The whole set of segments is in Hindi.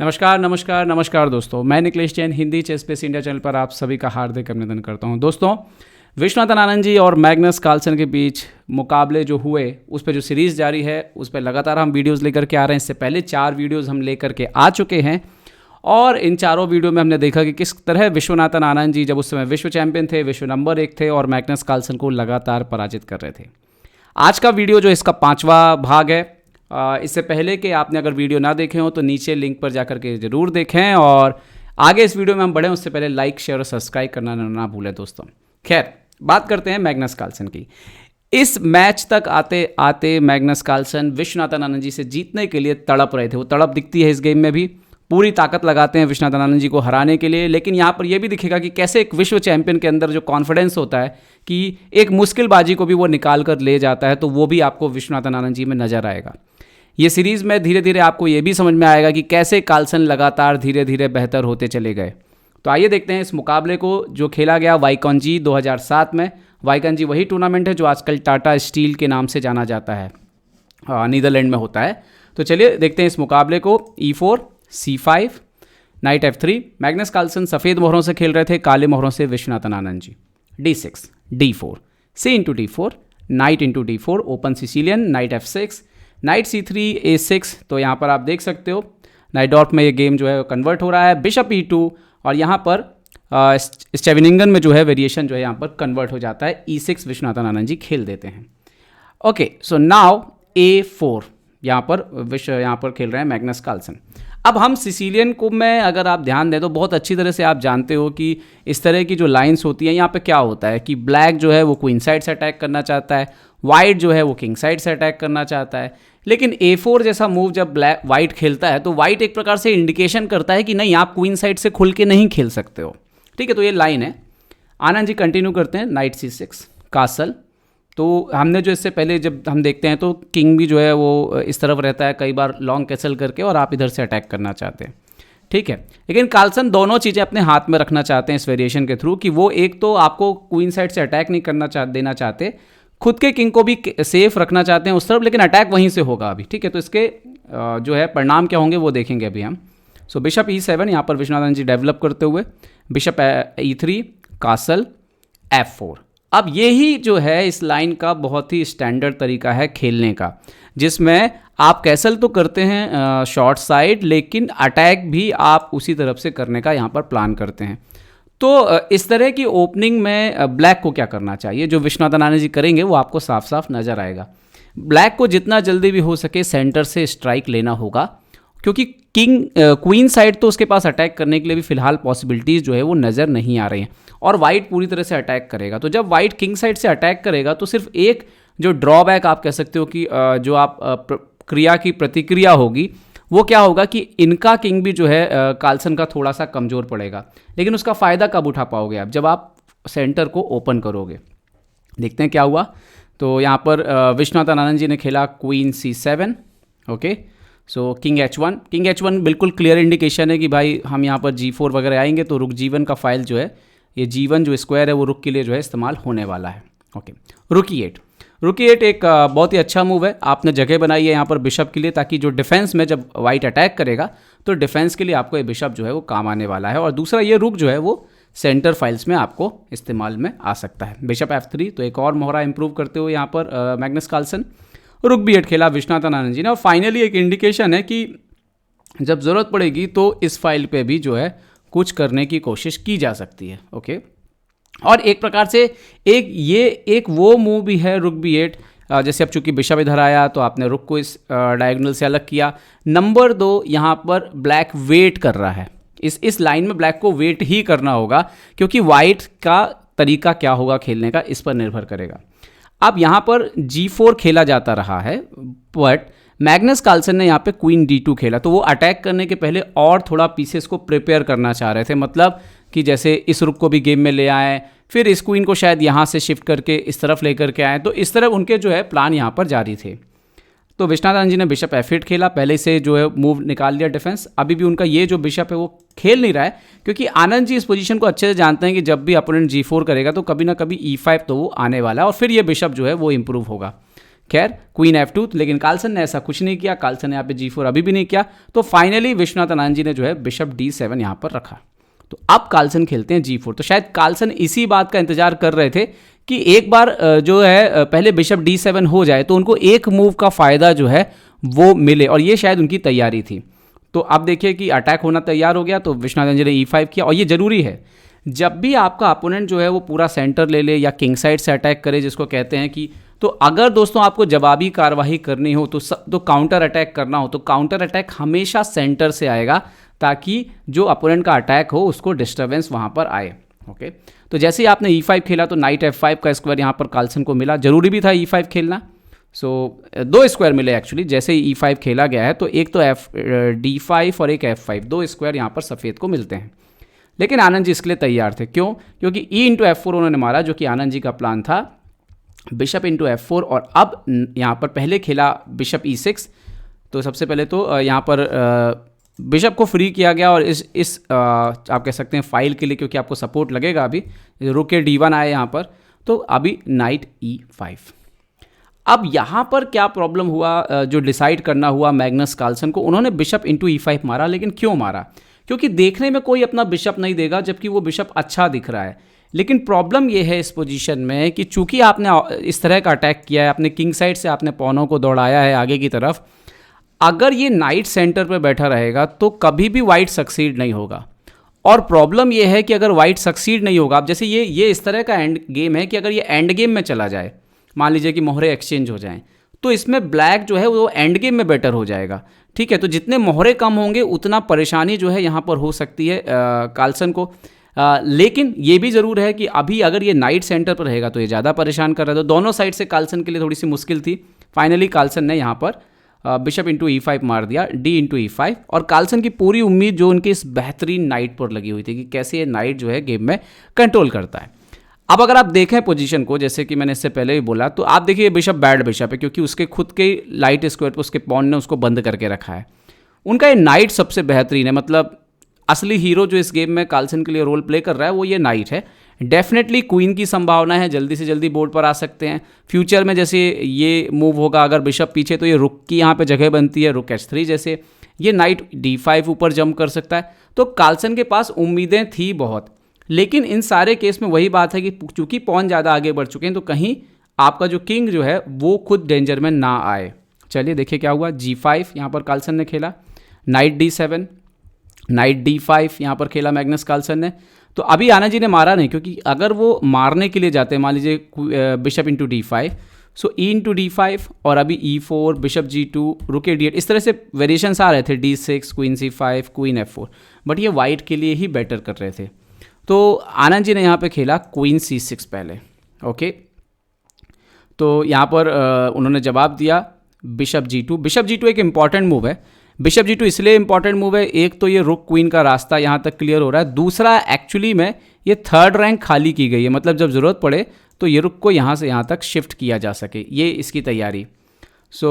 नमस्कार नमस्कार नमस्कार दोस्तों, मैं Nikhilesh Jain Hindi chess space India channel पर आप सभी का हार्दिक अभिनंदन करता हूं। दोस्तों, विश्वनाथन आनंद जी और मैग्नस कार्लसन के बीच मुकाबले जो हुए उस पर जो सीरीज़ जारी है उस पर लगातार हम वीडियोस लेकर के आ रहे हैं। इससे पहले 4 वीडियोस हम लेकर के आ चुके हैं और इन चारों वीडियो में हमने देखा कि किस तरह विश्वनाथन आनंद जी जब उस समय विश्व चैंपियन थे, विश्व नंबर 1 थे और मैग्नस कार्लसन को लगातार पराजित कर रहे थे। आज का वीडियो जो इसका 5वां भाग है। इससे पहले कि आपने अगर वीडियो ना देखे हो तो नीचे लिंक पर जाकर के ज़रूर देखें और आगे इस वीडियो में हम बढ़ें उससे पहले लाइक शेयर और सब्सक्राइब करना ना भूलें दोस्तों। खैर, बात करते हैं मैग्नस कार्लसन की। इस मैच तक आते आते मैग्नस कार्लसन विश्वनाथन आनंद जी से जीतने के लिए तड़प रहे थे। वो तड़प दिखती है इस गेम में भी, पूरी ताकत लगाते हैं विश्वनाथन आनंद जी को हराने के लिए। लेकिन यहाँ पर यह भी दिखेगा कि कैसे एक विश्व चैंपियन के अंदर जो कॉन्फिडेंस होता है कि एक मुश्किल बाजी को भी वो निकाल कर ले जाता है, तो वो भी आपको विश्वनाथन आनंद जी में नजर आएगा। ये सीरीज़ में धीरे धीरे आपको ये भी समझ में आएगा कि कैसे कार्लसन लगातार धीरे धीरे बेहतर होते चले गए। तो आइए देखते हैं इस मुकाबले को जो खेला गया वाईकॉन्जी 2007 में। वाईकॉन्जी वही टूर्नामेंट है जो आजकल टाटा स्टील के नाम से जाना जाता है, नीदरलैंड में होता है। तो चलिए देखते हैं इस मुकाबले को। E4 C5 night F3। Magnus Carlsen सफ़ेद मोहरों से खेल रहे थे, काले मोहरों से Viswanathan Anand ji. D6 D4 C × D4 night × D4 open Sicilian night F6 night C3 A6। तो यहाँ पर आप देख सकते हो नाइट डॉट में ये गेम जो है कन्वर्ट हो रहा है। बिशप E2 और यहाँ पर स्टेविनिंगन में जो है वेरिएशन जो है यहाँ पर कन्वर्ट हो जाता है। E6 विश्वनाथन आनंद जी खेल देते हैं। ओके, सो नाउ A4 यहाँ पर खेल रहे हैं मैग्नस कार्लसन। अब हम सिसिलियन को में अगर आप ध्यान दें तो बहुत अच्छी तरह से आप जानते हो कि इस तरह की जो लाइंस होती हैं यहाँ पे क्या होता है कि ब्लैक जो है वो क्वीन साइड से अटैक करना चाहता है, वाइट जो है वो किंग साइड से अटैक करना चाहता है। लेकिन A4 जैसा मूव जब ब्लैक वाइट खेलता है तो वाइट एक प्रकार से इंडिकेशन करता है कि नहीं, आप क्वीन साइड से खुल के नहीं खेल सकते हो। ठीक है, तो ये लाइन है। आनंद जी कंटिन्यू करते हैं नाइट C6 कासल। तो हमने जो इससे पहले जब हम देखते हैं तो किंग भी जो है वो इस तरफ रहता है कई बार लॉन्ग कैसल करके, और आप इधर से अटैक करना चाहते हैं। ठीक है, लेकिन कार्लसन दोनों चीज़ें अपने हाथ में रखना चाहते हैं इस वेरिएशन के थ्रू कि वो एक तो आपको क्वीन साइड से अटैक नहीं देना चाहते, खुद के किंग को भी सेफ रखना चाहते हैं उस तरफ, लेकिन अटैक वहीं से होगा अभी। ठीक है, तो इसके जो है परिणाम क्या होंगे वो देखेंगे अभी हम। सो बिशप E7 यहाँ पर विश्वनाथन जी डेवलप करते हुए, बिशप E3 कासल F4। अब यही जो है इस लाइन का बहुत ही स्टैंडर्ड तरीका है खेलने का, जिसमें आप कैसल तो करते हैं शॉर्ट साइड, लेकिन अटैक भी आप उसी तरफ से करने का यहाँ पर प्लान करते हैं। तो इस तरह की ओपनिंग में ब्लैक को क्या करना चाहिए, जो विश्वनाथन आनंद जी करेंगे वो आपको साफ साफ नज़र आएगा। ब्लैक को जितना जल्दी भी हो सके सेंटर से स्ट्राइक लेना होगा, क्योंकि क्वीन साइड तो उसके पास अटैक करने के लिए भी फिलहाल पॉसिबिलिटीज़ जो है वो नज़र नहीं आ रही हैं, और वाइट पूरी तरह से अटैक करेगा। तो जब वाइट किंग साइड से अटैक करेगा तो सिर्फ एक जो ड्रॉबैक आप कह सकते हो कि जो आप क्रिया की प्रतिक्रिया होगी वो क्या होगा कि इनका किंग भी जो है कार्लसन का थोड़ा सा कमज़ोर पड़ेगा। लेकिन उसका फ़ायदा कब उठा पाओगे आप, जब आप सेंटर को ओपन करोगे। देखते हैं क्या हुआ। तो यहाँ पर विश्वनाथन आनंद जी ने खेला क्वीन C7। ओके, सो किंग H1 बिल्कुल क्लियर इंडिकेशन है कि भाई हम यहाँ पर G4 वगैरह आएंगे तो रुक G1 का फाइल जो है, ये G1 जो स्क्वायर है वो रुक के लिए जो है इस्तेमाल होने वाला है। ओके, रुक E8 एक बहुत ही अच्छा मूव है। आपने जगह बनाई है यहाँ पर बिशप के लिए, ताकि जो डिफेंस में जब वाइट अटैक करेगा तो डिफेंस के लिए आपको ये बिशप जो है वो काम आने वाला है। और दूसरा ये रुक जो है वो सेंटर फाइल्स में आपको इस्तेमाल में आ सकता है। बिशप F3, तो एक और मोहरा इंप्रूव करते हुए यहाँ पर मैग्नस कार्लसन। रुक B8 खेला विश्वनाथन आनंद जी ने, और फाइनली एक इंडिकेशन है कि जब ज़रूरत पड़ेगी तो इस फाइल पे भी जो है कुछ करने की कोशिश की जा सकती है। ओके, और एक प्रकार से एक वो मूव भी है रुक B8। जैसे अब चूंकि बिशप इधर आया तो आपने रुक को इस डायगोनल से अलग किया। नंबर 2, यहाँ पर ब्लैक वेट कर रहा है। इस लाइन में ब्लैक को वेट ही करना होगा, क्योंकि वाइट का तरीका क्या होगा खेलने का इस पर निर्भर करेगा। अब यहाँ पर G4 खेला जाता रहा है, बट मैग्नस कार्लसन ने यहाँ पे क्वीन D2 खेला। तो वो अटैक करने के पहले और थोड़ा पीसेस को प्रिपेयर करना चाह रहे थे, मतलब कि जैसे इस रुक को भी गेम में ले आए, फिर इस क्वीन को शायद यहाँ से शिफ्ट करके इस तरफ लेकर के आए। तो इस तरफ उनके जो है प्लान यहाँ पर जारी थे। तो विश्वनाथन जी ने बिशप F8 खेला, पहले से जो है मूव निकाल लिया डिफेंस। अभी भी उनका ये जो बिशप है वो खेल नहीं रहा है, क्योंकि आनंद जी इस पोजीशन को अच्छे से जानते हैं कि जब भी अपोनेंट G4 करेगा तो कभी ना कभी E5 तो वो आने वाला है, और फिर ये बिशप जो है वो इंप्रूव होगा। खैर क्वीन F2, लेकिन कार्लसन ने ऐसा कुछ नहीं किया, कार्लसन ने यहाँ पे G4 अभी भी नहीं किया। तो फाइनली विश्वनाथन आनंद जी ने जो है बिशप D7 यहाँ पर रखा। तो अब कार्लसन खेलते हैं G4। तो शायद कार्लसन इसी बात का इंतजार कर रहे थे कि एक बार जो है पहले बिशप D7 हो जाए तो उनको एक मूव का फ़ायदा जो है वो मिले, और ये शायद उनकी तैयारी थी। तो अब देखिए कि अटैक होना तैयार हो गया, तो विश्वनाथन जी ने E5 किया। और ये ज़रूरी है, जब भी आपका अपोनेंट जो है वो पूरा सेंटर ले ले या किंग साइड से अटैक करे, जिसको कहते हैं कि, तो अगर दोस्तों आपको जवाबी कार्रवाई करनी हो तो काउंटर अटैक करना हो तो काउंटर अटैक हमेशा सेंटर से आएगा, ताकि जो अपोनेंट का अटैक हो उसको डिस्टर्बेंस वहाँ पर आए। ओके, तो जैसे ही आपने E5 खेला तो नाइट F5 का स्क्वायर यहाँ पर कार्लसन को मिला। जरूरी भी था E5 खेलना। सो दो स्क्वायर मिले एक्चुअली, जैसे ही E5 खेला गया है तो एक तो D5 और एक F5, दो स्क्वायर यहाँ पर सफ़ेद को मिलते हैं। लेकिन आनंद जी इसके लिए तैयार थे, क्यों? क्योंकि E/F4 उन्होंने मारा, जो कि आनंद जी का प्लान था, बिशप F4। और अब यहाँ पर पहले खेला बिशप E6। तो सबसे पहले तो यहाँ पर बिशप को फ्री किया गया, और इस आप कह सकते हैं फाइल के लिए, क्योंकि आपको सपोर्ट लगेगा अभी, रुक के D1 आए यहाँ पर, तो अभी नाइट E5। अब यहाँ पर क्या प्रॉब्लम हुआ, जो डिसाइड करना हुआ मैग्नस कार्लसन को, उन्होंने बिशप E5 मारा। लेकिन क्यों मारा? क्योंकि देखने में कोई अपना बिशप नहीं देगा, जबकि वो बिशप अच्छा दिख रहा है। लेकिन प्रॉब्लम ये है इस पोजीशन में कि चूंकि आपने इस तरह का अटैक किया है, अपने किंग साइड से आपने पॉनों को दौड़ाया है आगे की तरफ, अगर ये नाइट सेंटर पर बैठा रहेगा तो कभी भी वाइट सक्सीड नहीं होगा। और प्रॉब्लम ये है कि अगर वाइट सक्सीड नहीं होगा, अब जैसे ये इस तरह का एंड गेम है कि अगर ये एंड गेम में चला जाए, मान लीजिए कि मोहरे एक्सचेंज हो जाएं, तो इसमें ब्लैक जो है वो एंड गेम में बेटर हो जाएगा। ठीक है, तो जितने मोहरे कम होंगे उतना परेशानी जो है यहाँ पर हो सकती है कार्लसन को। लेकिन ये भी ज़रूर है कि अभी अगर ये नाइट सेंटर पर रहेगा तो ये ज़्यादा परेशान कर रहा है। तो दोनों साइड से कार्लसन के लिए थोड़ी सी मुश्किल थी। फाइनली कार्लसन ने यहाँ पर बिशप E5 मार दिया, D/E5। और कार्लसन की पूरी उम्मीद जो उनके इस बेहतरीन नाइट पर लगी हुई थी कि कैसे ये नाइट जो है गेम में कंट्रोल करता है। अब अगर आप देखें पोजीशन को, जैसे कि मैंने इससे पहले भी बोला, तो आप देखिए बिशप बैड बिशप है, क्योंकि उसके खुद के लाइट स्क्वायर पर उसके पॉन ने उसको बंद करके रखा है। उनका ये नाइट सबसे बेहतरीन है, मतलब असली हीरो जो इस गेम में कार्लसन के लिए रोल प्ले कर रहा है वो ये नाइट है। डेफिनेटली क्वीन की संभावना है, जल्दी से जल्दी बोर्ड पर आ सकते हैं फ्यूचर में। जैसे ये मूव होगा अगर बिशप पीछे, तो ये रुक की यहाँ पे जगह बनती है, रुक H3 जैसे। ये नाइट D5 ऊपर जंप कर सकता है। तो कार्लसन के पास उम्मीदें थी बहुत, लेकिन इन सारे केस में वही बात है कि चूंकि पॉन ज़्यादा आगे बढ़ चुके हैं, तो कहीं आपका जो किंग जो है वो खुद डेंजर में ना आए। चलिए देखिए क्या हुआ। G5 यहाँ पर कार्लसन ने खेला, नाइट D7, नाइट D5 यहाँ पर खेला मैग्नस कार्लसन ने। तो अभी आनंद जी ने मारा नहीं, क्योंकि अगर वो मारने के लिए जाते हैं, मान लीजिए बिशप D5, सो E/D5 और अभी E4, बिशप G2, रुके D8, इस तरह से वेरिएशंस आ रहे थे, D6, queen C5, queen F4, but ये वाइट के लिए ही बेटर कर रहे थे। तो आनंद जी ने यहाँ पे खेला क्वीन C6 पहले। ओके, तो यहाँ पर उन्होंने जवाब दिया बिशप G2। बिशप G2 एक इंपॉर्टेंट मूव है। बिशप G2 इसलिए इंपॉर्टेंट मूव है, एक तो ये रुक क्वीन का रास्ता यहाँ तक क्लियर हो रहा है, दूसरा एक्चुअली में ये थर्ड रैंक खाली की गई है, मतलब जब ज़रूरत पड़े तो ये रुक को यहाँ से यहाँ तक शिफ्ट किया जा सके, ये इसकी तैयारी। सो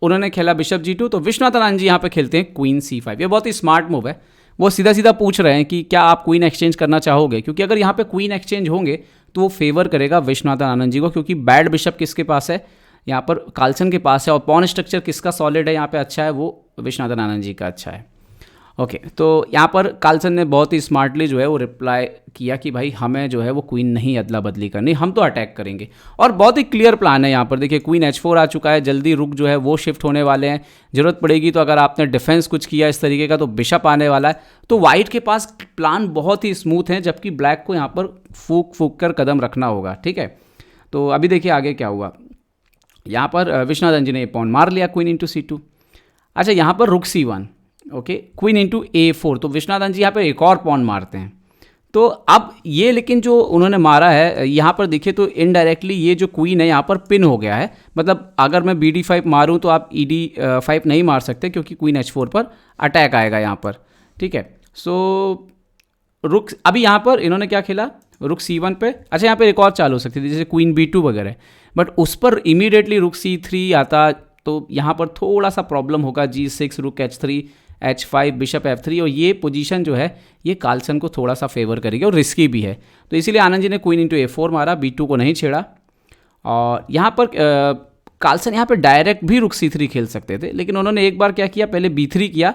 उन्होंने खेला बिशप G2। तो विश्वनाथन आनंद जी यहाँ पे खेलते हैं क्वीन C5। ये बहुत ही स्मार्ट मूव है। वो सीधा सीधा पूछ रहे हैं कि क्या आप क्वीन एक्सचेंज करना चाहोगे, क्योंकि अगर यहाँ पे क्वीन एक्सचेंज होंगे तो वो फेवर करेगा विश्वनाथन आनंद जी को, क्योंकि बैड बिशप किसके पास है, यहाँ पर कार्लसन के पास है, और पॉन स्ट्रक्चर किसका सॉलिड है यहाँ पे अच्छा है, वो विश्वनाथन आनंद जी का अच्छा है। ओके, तो यहाँ पर कार्लसन ने बहुत ही स्मार्टली जो है वो रिप्लाई किया कि भाई हमें जो है वो क्वीन नहीं अदला बदली करनी, हम तो अटैक करेंगे। और बहुत ही क्लियर प्लान है यहाँ पर। देखिए क्वीन H4 आ चुका है, जल्दी रुक जो है वो शिफ्ट होने वाले हैं, ज़रूरत पड़ेगी तो अगर आपने डिफेंस कुछ किया इस तरीके का तो बिशप आने वाला है। तो वाइट के पास प्लान बहुत ही स्मूथ है, जबकि ब्लैक को यहाँ पर फूक कर कदम रखना होगा। ठीक है, तो अभी देखिए आगे क्या हुआ। यहाँ पर विश्वनाथन जी ने पॉन मार लिया क्वीन C2। अच्छा, यहाँ पर रुक C1, ओके, क्वीन A4। तो विश्वनाथन जी यहाँ पर एक और पॉन मारते हैं। तो अब ये, लेकिन जो उन्होंने मारा है यहाँ पर देखिए तो इनडायरेक्टली ये जो क्वीन है यहाँ पर पिन हो गया है। मतलब अगर मैं BD5 मारूँ तो आप ED5 नहीं मार सकते, क्योंकि क्वीन H4 पर अटैक आएगा यहाँ पर। ठीक है, सो रुक, अभी यहाँ पर इन्होंने क्या खेला, रुक C1 पे। अच्छा, यहाँ पर एक और चाल हो सकती थी, जैसे क्वीन B2 वगैरह, बट उस पर इमीडिएटली रुक C3 आता, तो यहाँ पर थोड़ा सा प्रॉब्लम होगा। G6, रुक H3, H5, बिशप F3, और ये पोजीशन जो है ये कार्लसन को थोड़ा सा फेवर करेगी और रिस्की भी है। तो इसीलिए आनंद जी ने क्वीन A4 मारा, B2 को नहीं छेड़ा। और यहाँ पर काल्सन यहाँ पे डायरेक्ट भी रुक C3 खेल सकते थे, लेकिन उन्होंने एक बार क्या किया, पहले B3 किया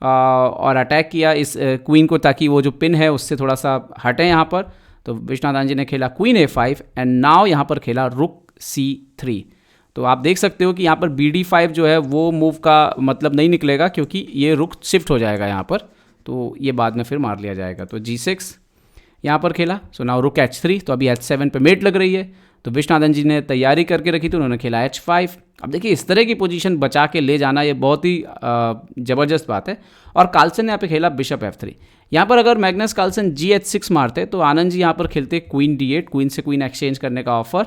और अटैक किया इस क्वीन को, ताकि वो जो पिन है उससे थोड़ा सा हटें यहाँ पर। तो विश्वनाथ आनंद जी ने खेला क्वीन A5 एंड नाउ यहाँ पर खेला रुक C3। तो आप देख सकते हो कि यहाँ पर BD5 जो है वो मूव का मतलब नहीं निकलेगा, क्योंकि ये रुक शिफ्ट हो जाएगा यहाँ पर, तो ये बाद में फिर मार लिया जाएगा। तो G6 यहाँ पर खेला, सो नाउ रुक H3। तो अभी H7 पे मेट लग रही है, तो विश्वनाथ आनंद जी ने तैयारी करके रखी थी, उन्होंने खेला H5। अब देखिए इस तरह की पोजीशन बचा के ले जाना ये बहुत ही ज़बरदस्त बात है। और कार्लसन ने यहाँ पे खेला बिशप F3। यहाँ पर अगर मैग्नस कार्लसन GH6 मारते तो आनंद जी यहाँ पर खेलते क्वीन D8, क्वीन से क्वीन एक्सचेंज करने का ऑफर।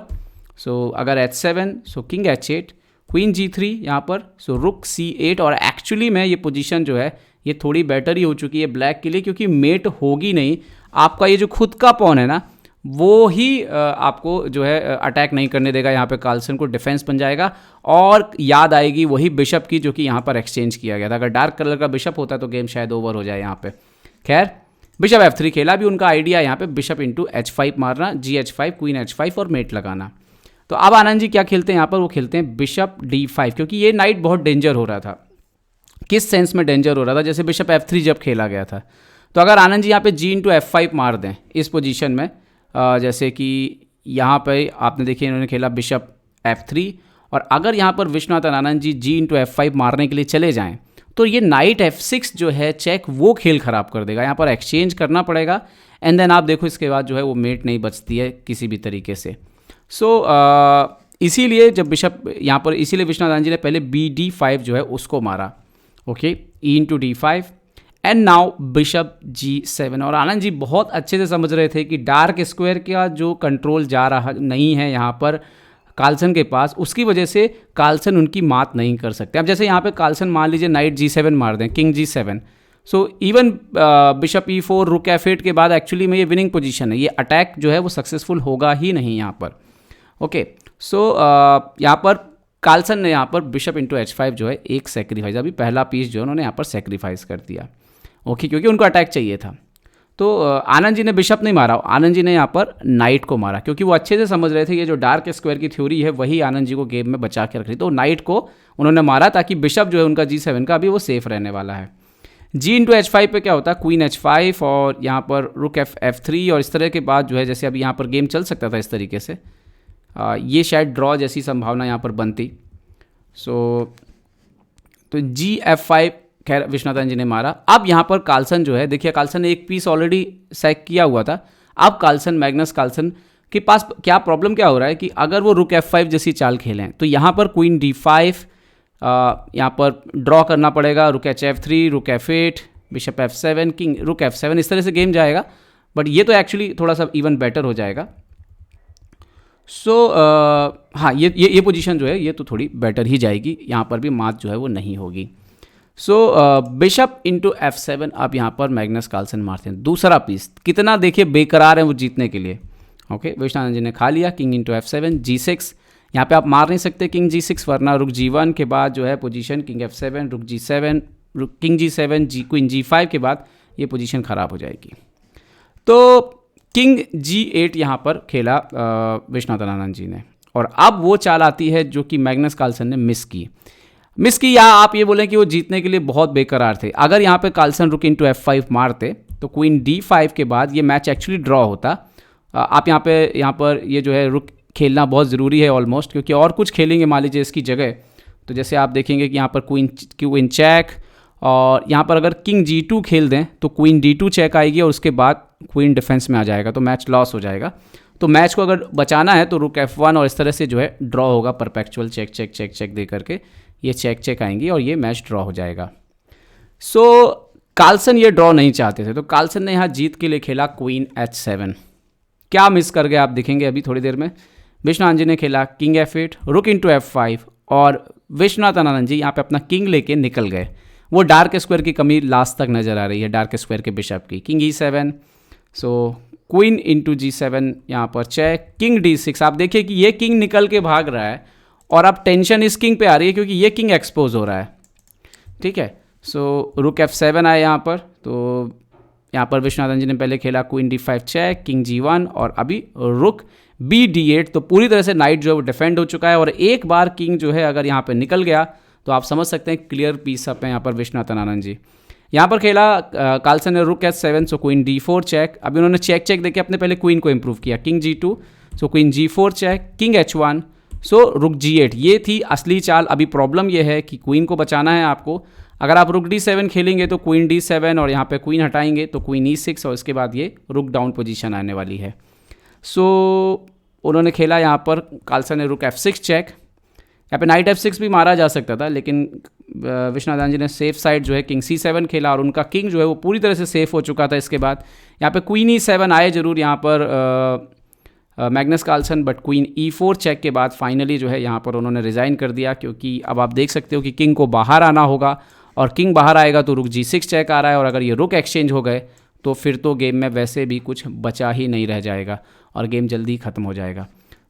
सो अगर H7, सो किंग H8, क्वीन G3 यहाँ पर, सो रुक C8। और एक्चुअली में ये पोजीशन जो है ये थोड़ी बेटर ही हो चुकी है ब्लैक के लिए, क्योंकि मेट होगी नहीं, आपका ये जो खुद का पॉन है ना वो ही आपको जो है अटैक नहीं करने देगा। यहाँ पे कार्लसन को डिफेंस बन जाएगा और याद आएगी वही बिशप की जो कि यहाँ पर एक्सचेंज किया गया था। अगर डार्क कलर का बिशप होता तो गेम शायद ओवर हो जाए यहाँ पे। खैर बिशप F3 खेला, भी उनका आइडिया यहाँ पे बिशप इंटू H5 मारना, GH5, क्वीन H5 और मेट लगाना। तो अब आनंद जी क्या खेलते हैं यहाँ पर, वो खेलते हैं बिशप D5, क्योंकि ये नाइट बहुत डेंजर हो रहा था। किस सेंस में डेंजर हो रहा था, जैसे बिशप F3 जब खेला गया था, तो अगर आनंद जी यहाँ पे G इंटू F5 मार दें इस पोजीशन में, जैसे कि यहाँ पे आपने देखिए इन्होंने खेला बिशप F3, और अगर यहाँ पर Vishwanath Anand ji G into F5 मारने के लिए चले जाएं तो ये नाइट F6 जो है चेक, वो खेल ख़राब कर देगा। यहाँ पर एक्सचेंज करना पड़ेगा एंड देन आप देखो इसके बाद जो है वो मेट नहीं बचती है किसी भी तरीके से। सो इसीलिए जब बिशप यहाँ पर, इसीलिए विश्वनाथ आनंद जी ने पहले BD5 जो है उसको मारा, okay, E into D5 and now bishop G7। और आनंद जी बहुत अच्छे से समझ रहे थे कि डार्क स्क्वायर का जो कंट्रोल जा रहा नहीं है यहाँ पर कार्लसन के पास, उसकी वजह से कार्लसन उनकी मात नहीं कर सकते। अब जैसे यहाँ पे कार्लसन मान लीजिए नाइट G7 मार दें, king G7, so even bishop E4, रुक F8 के बाद एक्चुअली में ये विनिंग पोजीशन है, ये अटैक जो है वो सक्सेसफुल होगा ही नहीं यहाँ पर। ओके, सो यहाँ पर कार्लसन ने यहाँ पर बिशप इंटू H5 जो है एक सेक्रीफाइस, अभी पहला पीस जो है उन्होंने यहाँ पर सेक्रीफाइस कर दिया, ओके, क्योंकि उनको अटैक चाहिए था। तो आनंद जी ने बिशप नहीं मारा, आनंद जी ने यहाँ पर नाइट को मारा, क्योंकि वो अच्छे से समझ रहे थे ये जो डार्क स्क्वायर की थ्योरी है वही आनंद जी को गेम में बचा के रख रही। तो नाइट को उन्होंने मारा ताकि बिशप जो है उनका G7 का अभी वो सेफ रहने वाला है। G इंटू H5 पे क्या होता है, क्वीन H5 और यहाँ पर रुक F3, और इस तरह के बाद जो है जैसे अभी यहाँ पर गेम चल सकता था इस तरीके से, ये शायद ड्रॉ जैसी संभावना यहाँ पर बनती। सो तो G F5 खैर विश्वनाथ आनंद जी ने मारा। अब यहाँ पर कार्लसन जो है, देखिए कार्लसन ने एक पीस ऑलरेडी सैक किया हुआ था। अब कार्लसन, मैग्नस कार्लसन के पास क्या प्रॉब्लम क्या हो रहा है कि अगर वो रुक F5 जैसी चाल खेलें तो यहाँ पर क्वीन D5, यहाँ पर ड्रॉ करना पड़ेगा, रुक H3, रुक F8, बिशप F7, किंग रुक F7, इस तरह से गेम जाएगा। बट ये तो एक्चुअली थोड़ा सा इवन बेटर हो जाएगा। सो हाँ, ये पोजीशन जो है ये तो थोड़ी बेटर ही जाएगी, यहाँ पर भी मात जो है वो नहीं होगी। सो बिशप इंटू F7 अब यहाँ पर मैग्नस कार्लसन मारते हैं दूसरा पीस। कितना देखिए बेकरार है वो जीतने के लिए। ओके, विश्वनाथ आनंद जी ने खा लिया, किंग इंटू F7, G6, यहाँ पे आप मार नहीं सकते किंग G6, वरना रुक G1 के बाद जो है पोजीशन किंग F7, रुक G7, रुक किंग G7, क्वीन G5 के बाद ये पोजीशन ख़राब हो जाएगी। तो किंग G8 यहाँ पर खेला विश्वनाथ आनंद जी ने, और अब वो चाल आती है जो कि मैग्नस कार्लसन ने मिस की, या आप ये बोलें कि वो जीतने के लिए बहुत बेकरार थे। अगर यहाँ पे कार्लसन रुक इंटू F5 मारते तो क्वीन D5 के बाद ये मैच एक्चुअली ड्रॉ होता। आप यहाँ पर ये जो है रुक खेलना बहुत ज़रूरी है ऑलमोस्ट, क्योंकि और कुछ खेलेंगे मान लीजिए इसकी जगह, तो जैसे आप देखेंगे कि यहाँ पर क्वीन चेक, और यहाँ पर अगर किंग G2 खेल दें तो क्वीन D2 चेक आएगी और उसके बाद क्वीन डिफेंस में आ जाएगा, तो मैच लॉस हो जाएगा। तो मैच को अगर बचाना है तो रुक F1 और इस तरह से जो है ड्रॉ होगा, perpetual check check check check दे करके ये चेक चेक आएंगी और ये मैच ड्रॉ हो जाएगा। सो कार्लसन ये ड्रॉ नहीं चाहते थे, तो कार्लसन ने यहाँ जीत के लिए खेला क्वीन H7। क्या मिस कर गए आप देखेंगे अभी थोड़ी देर में। विश्वनाथ जी ने खेला किंग F8, रुक इंटू F5, और विश्वनाथ आनंद जी यहाँ पे अपना किंग लेके निकल गए। वो डार्क स्क्वायर की कमी लास्ट तक नज़र आ रही है, डार्क स्क्वायर के बिशप की। किंग E7, सो क्वीन इंटू G7 यहाँ पर चेक, किंग D6। आप देखिए कि ये किंग निकल के भाग रहा है और अब टेंशन इस किंग पे आ रही है क्योंकि ये किंग एक्सपोज हो रहा है, ठीक है। सो रुक F7 आए यहाँ पर, तो यहाँ पर विश्वनाथन जी ने पहले खेला queen D5 check, king G1 और अभी रुक BD8। तो पूरी तरह से नाइट जो है वो डिफेंड हो चुका है और एक बार किंग जो है अगर यहाँ पे निकल गया तो आप समझ सकते हैं क्लियर पीस अप है यहाँ पर विश्वनाथन आनंद जी। यहाँ पर खेला कार्लसन ने रुक H7, सो क्वीन D4 चेक। अभी उन्होंने चेक चेक देके अपने पहले क्वीन को इंप्रूव किया, king G2, so queen G4 check, king H1, so rook G8। ये थी असली चाल। अभी प्रॉब्लम ये है कि क्वीन को बचाना है आपको। अगर आप रुक D7 खेलेंगे तो क्वीन D7 और यहाँ पे क्वीन हटाएंगे तो क्वीन E6 और इसके बाद ये रुक डाउन पोजीशन आने वाली है। सो उन्होंने खेला यहाँ पर कार्लसन ने रुक F6 चेक। यहाँ पे नाइट F6 भी मारा जा सकता था लेकिन विश्वनाथन जी ने सेफ साइड जो है किंग C7 खेला और उनका किंग जो है वो पूरी तरह से सेफ हो चुका था। इसके बाद यहाँ पे क्वीन E7 आए जरूर यहाँ पर Magnus Carlsen, but queen E4 check के बाद फाइनली जो है यहाँ पर उन्होंने रिज़ाइन कर दिया, क्योंकि अब आप देख सकते हो कि किंग को बाहर आना होगा और किंग बाहर आएगा तो रुक G6 चेक आ रहा है और अगर ये रुक एक्सचेंज हो गए तो फिर तो गेम में वैसे भी कुछ बचा ही नहीं रह जाएगा और गेम जल्दी ख़त्म हो जाएगा।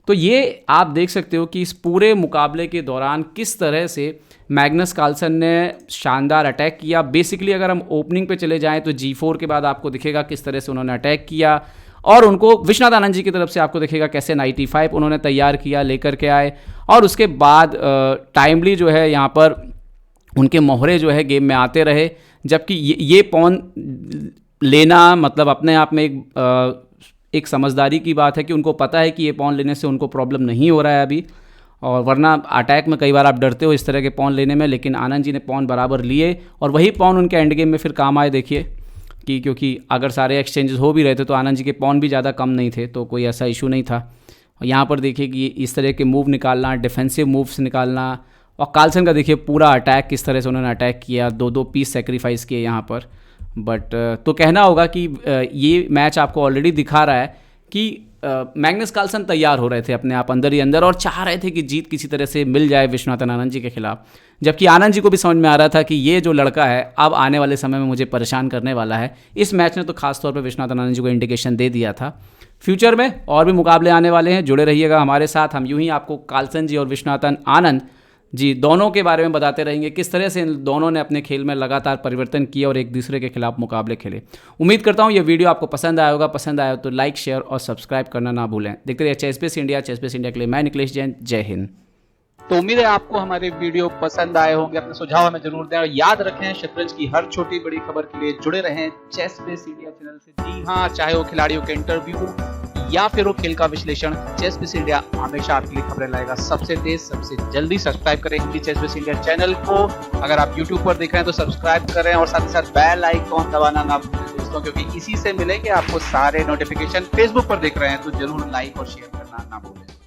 तो ये आप देख सकते हो कि इस पूरे मुकाबले के दौरान किस तरह से मैग्नस कार्लसन ने शानदार अटैक किया। बेसिकली अगर हम ओपनिंग पे चले जाएं तो G4 के बाद आपको दिखेगा किस तरह से उन्होंने अटैक किया और उनको विश्वनाथ आनंद जी की तरफ से आपको दिखेगा कैसे नाइट E5 उन्होंने तैयार किया, लेकर के आए और उसके बाद टाइमली जो है यहाँ पर उनके मोहरे जो है गेम में आते रहे। जबकि ये पॉन लेना मतलब अपने आप में एक समझदारी की बात है कि उनको पता है कि ये पॉन लेने से उनको प्रॉब्लम नहीं हो रहा है अभी, और वरना अटैक में कई बार आप डरते हो इस तरह के पॉन लेने में, लेकिन आनंद जी ने पॉन बराबर लिए और वही पॉन उनके एंड गेम में फिर काम आए। देखिए कि क्योंकि अगर सारे एक्सचेंजेस हो भी रहे थे तो आनंद जी के पॉन भी ज़्यादा कम नहीं थे, तो कोई ऐसा इशू नहीं था। और यहाँ पर देखिए कि इस तरह के मूव निकालना, डिफेंसिव मूव्स निकालना, और कार्लसन का देखिए पूरा अटैक किस तरह से उन्होंने अटैक किया, 2-2 पीस सेक्रीफाइस किए यहाँ पर। बट तो कहना होगा कि ये मैच आपको ऑलरेडी दिखा रहा है कि मैग्नस कार्लसन तैयार हो रहे थे अपने आप अंदर ही अंदर और चाह रहे थे कि जीत किसी तरह से मिल जाए विश्वनाथन आनंद जी के खिलाफ, जबकि आनंद जी को भी समझ में आ रहा था कि ये जो लड़का है अब आने वाले समय में मुझे परेशान करने वाला है। इस मैच ने तो खासतौर पर विश्वनाथन आनंद जी को इंडिकेशन दे दिया था। फ्यूचर में और भी मुकाबले आने वाले हैं, जुड़े रहिएगा हमारे साथ। हम यूं ही आपको कार्लसन जी और विश्वनाथन आनंद जी दोनों के बारे में बताते रहेंगे, किस तरह से इन दोनों ने अपने खेल में लगातार परिवर्तन किया और एक दूसरे के खिलाफ मुकाबले खेले। उम्मीद करता हूँ ये वीडियो आपको पसंद आया होगा। पसंद आया तो लाइक, शेयर और सब्सक्राइब करना ना भूलें। देखते रहिए चेसबेस इंडिया। चेसबेस इंडिया के लिए मैं निकलेश जैन। जय हिंद। तो उम्मीद है आपको हमारे वीडियो पसंद आए होंगे। अपने सुझाव हमें जरूर दें और याद रखें शतरंज की हर छोटी बड़ी खबर के लिए जुड़े रहें चेसबेस इंडिया चैनल से। जी हाँ, चाहे वो खिलाड़ियों के इंटरव्यू या फिर वो खेल का विश्लेषण, चेसबेस इंडिया हमेशा आपके लिए खबरें लाएगा सबसे तेज सबसे जल्दी। सब्सक्राइब करें हिंदी चेसबेस इंडिया चैनल को। अगर आप यूट्यूब पर देख रहे हैं तो सब्सक्राइब करें और साथ ही साथ बेल आइकॉन दबाना ना भूलें दोस्तों, क्योंकि इसी से मिलेंगे आपको सारे नोटिफिकेशन। फेसबुक पर देख रहे हैं तो जरूर लाइक और शेयर करना ना भूलें।